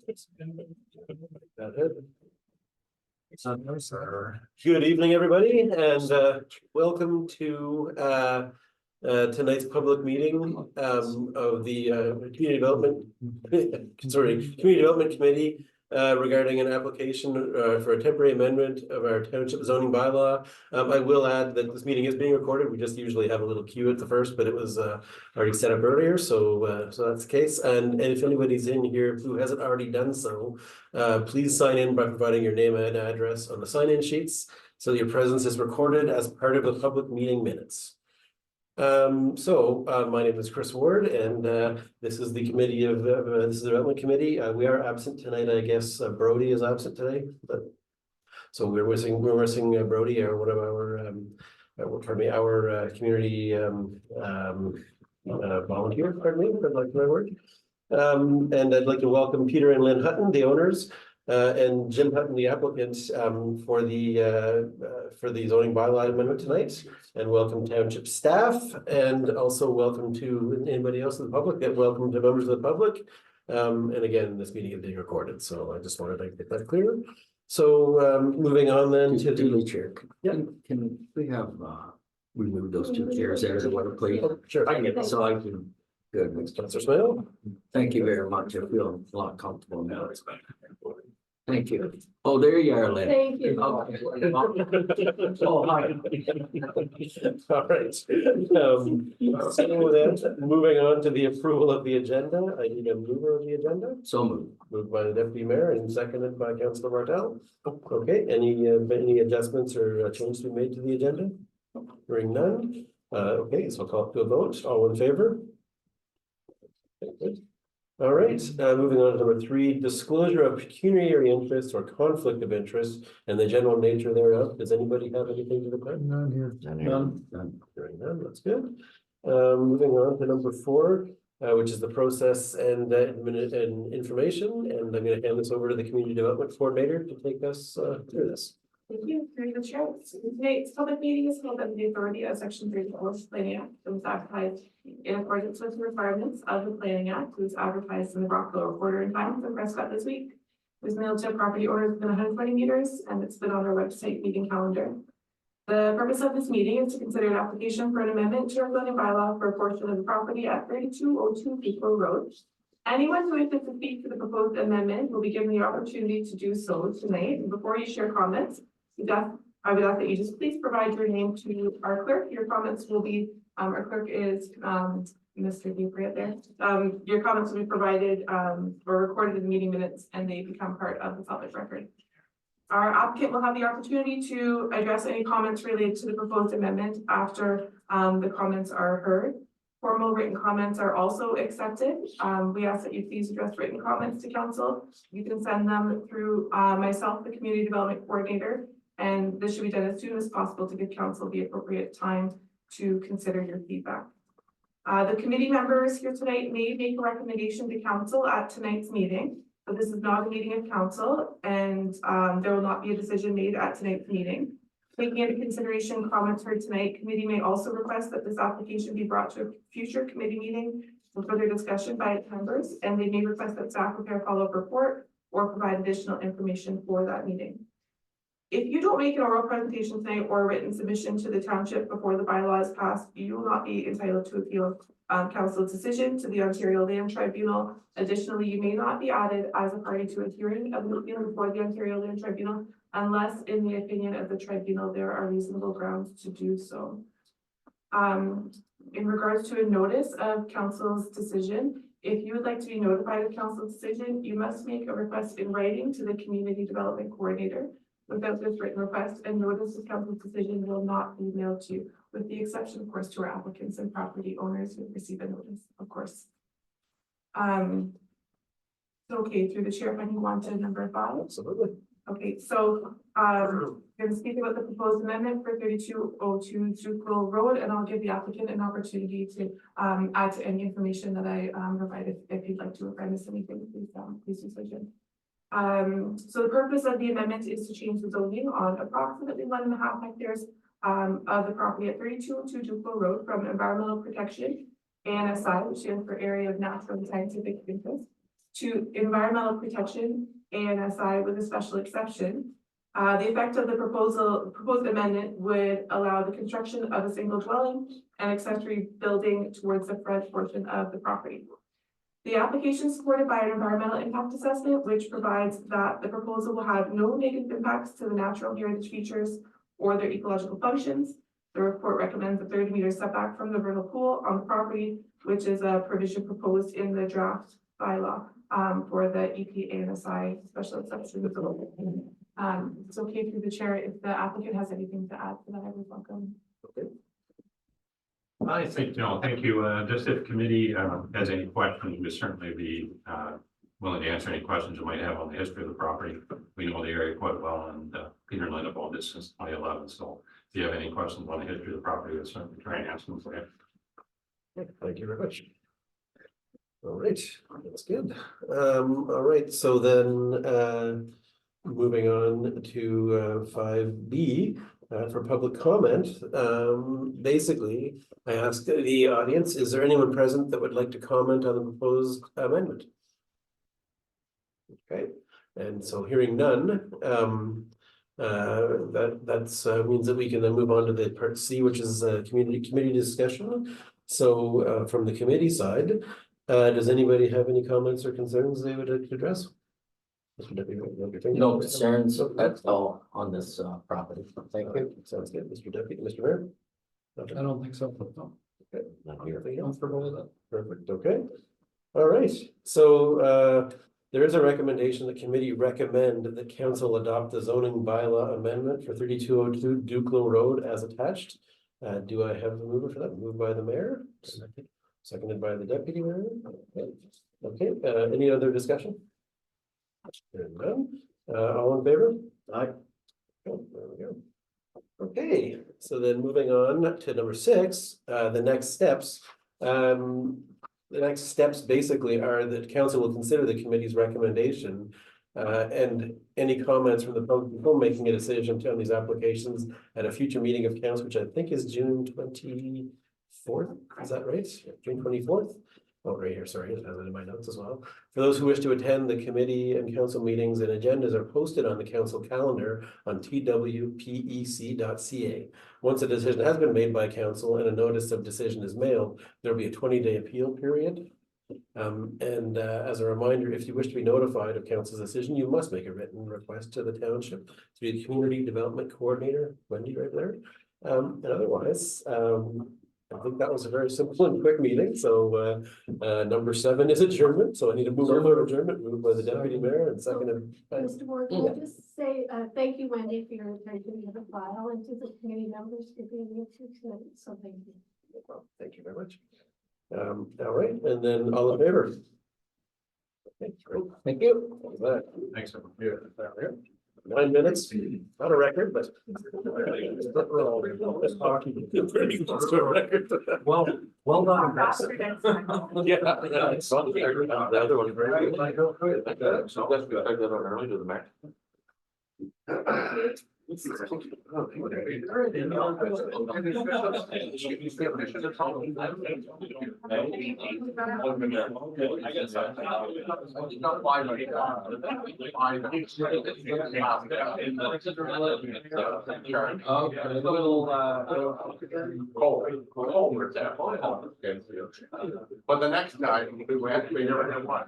Good evening, everybody, and welcome to tonight's public meeting of the Community Development Community Development Committee regarding an application for a temporary amendment of our township zoning bylaw. I will add that this meeting is being recorded. We just usually have a little cue at the first, but it was already set up earlier, so that's the case. And if anybody's in here who hasn't already done so, please sign in by providing your name and address on the sign-in sheets so that your presence is recorded as part of the public meeting minutes. My name is Chris Ward, and this is the committee of this is the development committee. We are absent tonight. I guess Brody is absent today, but so we're missing Brody, or one of our community volunteer. Pardon me, for like my word. And I'd like to welcome Peter and Lynn Hutton, the owners, and Jim Hutton, the applicant, for the zoning bylaw amendment tonight. And welcome township staff, and also welcome to anybody else in the public. And welcome to members of the public. And again, this meeting is being recorded, so I just wanted to get that clear. So moving on then to the chair. Yeah. Can we have remove those two chairs there to water, please? Oh, sure. I can get so I can. Good. Councilor Smale. Thank you very much. I feel a lot comfortable now. Thank you. Oh, there you are, Lynn. Thank you. Oh, oh hi. All right. So then, moving on to the approval of the agenda, I need a mover of the agenda. So moved. Moved by the deputy mayor and seconded by Councilor Martel. Okay, any adjustments or changes to be made to the agenda? Hearing none. Okay, so I'll call it to a vote. All in favor? Okay, good. All right, moving on to number 3, disclosure of pecuniary interest or conflict of interest and the general nature thereof. Does anybody have anything to declare? None here. None. Hearing none, that's good. Moving on to number 4, which is the process and information. And I'm going to hand this over to the community development coordinator to take us through this. Thank you. Through the chair. Tonight's public meeting is held under the authority of Section 3 of the Planning Act. It was advertised in accordance with the requirements of the Planning Act. It was advertised in the Dukelow Reporter and Times and Prescott this week. It was mailed to property owners within 120 meters, and it's been on our website meeting calendar. The purpose of this meeting is to consider an application for an amendment to our zoning bylaw for a portion of the property at 3202 Dukelow Road. Anyone who wishes to speak to the proposed amendment will be given the opportunity to do so tonight. And before you share comments, I would ask that you just please provide your name to our clerk. Your comments will be, our clerk is Mr. Dupree there. Your comments will be provided or recorded in the meeting minutes, and they become part of the public record. Our applicant will have the opportunity to address any comments related to the proposed amendment after the comments are heard. Formal written comments are also accepted. We ask that you please address written comments to council. You can send them through myself, the community development coordinator, and this should be done as soon as possible to give council the appropriate time to consider your feedback. The committee members here tonight may make a recommendation to council at tonight's meeting, but this is not a meeting of council, and there will not be a decision made at tonight's meeting. Taking into consideration comments heard tonight, committee may also request that this application be brought to a future committee meeting for further discussion by its members, and they may request that staff prepare a follow-up report or provide additional information for that meeting. If you don't make an oral presentation tonight or a written submission to the township before the bylaw is passed, you will not be entitled to appeal council's decision to the Ontario Land Tribunal. Additionally, you may not be added as a party to a hearing of an appeal before the Ontario Land Tribunal unless, in the opinion of the tribunal, there are reasonable grounds to do so. In regards to a notice of council's decision, if you would like to be notified of council's decision, you must make a request in writing to the community development coordinator. Without this written request, and notice of council's decision will not be mailed to you, with the exception, of course, to our applicants and property owners who receive a notice, of course. Okay, through the chair, if I can go on to number 5. Absolutely. Okay, so I'm going to speak about the proposed amendment for 3202 Dukelow Road, and I'll give the applicant an opportunity to add to any information that I provided. If you'd like to, if I missed anything, please do so, Jim. So the purpose of the amendment is to change the zoning on approximately 1.5 hectares of the property at 3202 Dukelow Road from environmental protection ANSI, which stands for Area of Natural and Scientific Interest, to environmental protection, ANSI with a special exception. The effect of the proposed amendment would allow the construction of a single dwelling and accessory building towards the front portion of the property. The application is supported by an environmental impact assessment, which provides that the proposal will have no negative impacts to the natural heritage features or their ecological functions. The report recommends a 30-meter setback from the vernal pool on the property, which is a provision proposed in the draft bylaw for the EP ANSI special exception. It's okay through the chair. If the applicant has anything to add to that, I would welcome. I think, no, thank you. Just if committee has any questions, we'd certainly be willing to answer any questions you might have on the history of the property. We know the area quite well, and Peter and Linda have this since 2011. So if you have any questions on the history of the property, we'll certainly try and answer them for you. Thank you very much. All right, that's good. All right, so then moving on to 5B for public comment. Basically, I asked the audience, is there anyone present that would like to comment on the proposed amendment? Okay, and so hearing none, that means that we can then move on to the part C, which is committee discussion. So from the committee side, does anybody have any comments or concerns they would like to address? No concerns at all on this property. Thank you. Sounds good. Mr. Deputy, Mr. Mayor? I don't think so. No. Okay. Anything else? Comfortable with it. Perfect, okay. All right, so there is a recommendation, the committee recommend that council adopt the zoning bylaw amendment for 3202 Dukelow Road as attached. Do I have a mover for that? Moved by the mayor? Seconded by the deputy mayor? Okay, any other discussion? Hearing none. All in favor? Aye. Oh, there we go. Okay, so then moving on to number 6, the next steps. The next steps basically are that council will consider the committee's recommendation and any comments from the public before making a decision on these applications at a future meeting of council, which I think is June 24th. Is that right? June 24th? Oh, right here, sorry, it has it in my notes as well. For those who wish to attend, the committee and council meetings and agendas are posted on the council calendar on twpec.ca. Once a decision has been made by council and a notice of decision is mailed, there will be a 20-day appeal period. As a reminder, if you wish to be notified of council's decision, you must make a written request to the township through the community development coordinator, Wendy, right there. And otherwise, I think that was a very simple and quick meeting. So number 7 is adjournment. So I need to move over to adjournment, moved by the deputy mayor and seconded by. Mr. Moore, can I just say, thank you, Wendy, for your attention to the file and to the committee members for being here tonight. So thank you. Well, thank you very much. All right, and then all in favor? Okay, great. Thank you. Thanks, everyone. Yeah. 9 minutes, not a record, but. Pretty close to a record. Well done, guys. Yeah. It's fun. The other one. So that's good. I got on early to the max. But the next guy, we have to be there at one.